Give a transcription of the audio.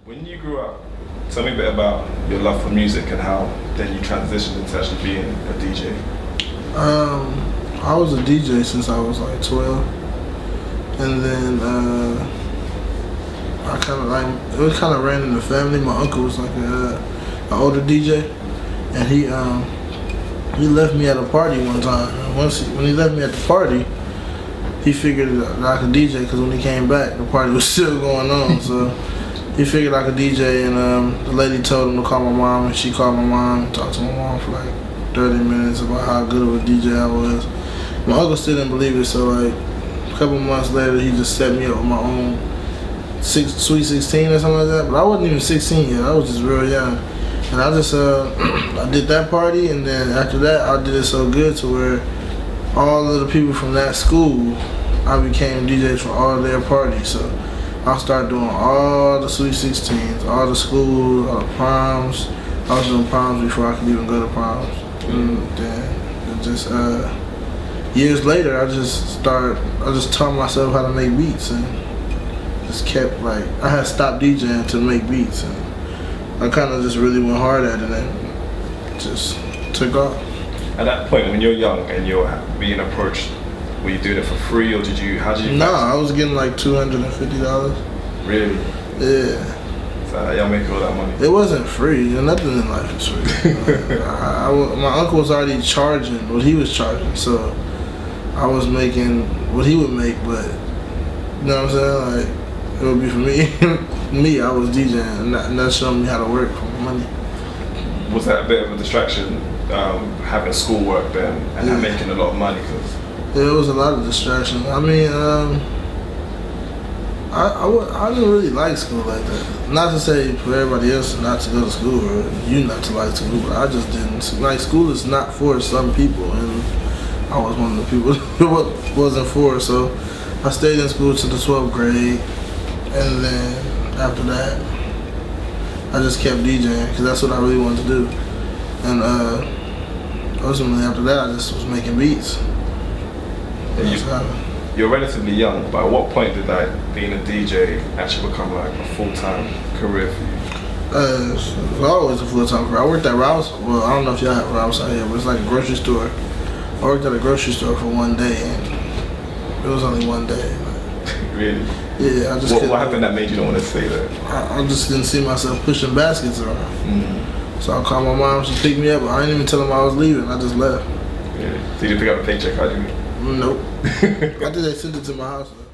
When you grew up, tell me a bit about your love for music and how then you transitioned into actually being a DJ. I was a DJ since I was like 12, and then I kind of like it kind of ran in the family. My uncle was like an older DJ, and he left me at a party one time. And when he left me at the party, he figured that I could DJ because when he came back, the party was still going on. So he figured I could DJ, and the lady told him to call my mom, and she called my mom and talked to my mom for like 30 minutes about how good of a DJ I was. My uncle still didn't believe it, so like a couple months later, he just set me up with my own Sweet 16 or something like that. But I wasn't even 16 yet. I was just real young. And I just I did that party, and then after that, I did it so good to where all of the people from that school, I became DJs for all their parties. So I started doing all the Sweet 16s, all the schools, all the proms. I was doing proms before I could even go to proms. And then it just years later, I just taught myself how to make beats, and just kept like I had stopped DJing to make beats, and I kind of just really went hard at it, and just took off. At that point, when you're young and you're being approached, were you doing it for free, or how did you? No, I was getting like $250. Really? Yeah. So y'all make all that money? It wasn't free. Nothing in life is free. My uncle was already charging what he was charging, so I was making what he would make, but you know what I'm saying? Like, it would be for me. I was DJing, and that showed me how to work for money. Was that a bit of a distraction, having schoolwork then and making a lot of money? Yeah, it was a lot of distraction. I mean, I didn't really like school like that. Not to say for everybody else not to go to school or you not to like school, but I just didn't. Like, school is not for some people, and I was one of the people it wasn't for. So I stayed in school to the 12th grade, and then after that, I just kept DJing because that's what I really wanted to do. And ultimately after that, I just was making beats. You're relatively young, but at what point did being a DJ actually become like a full-time career for you? It was always a full-time career. I worked at Ralph's. Well, I don't know if y'all have Ralph's out here, but it's like a grocery store. I worked at a grocery store for one day, and it was only one day. Really? Yeah, I just What happened that made you don't want to stay there? I just didn't see myself pushing baskets around. So I called my mom, she picked me up, but I didn't even tell them I was leaving, I just left. Really? So you didn't pick up a paycheck, how did you? Nope. I think they sent it to my house though.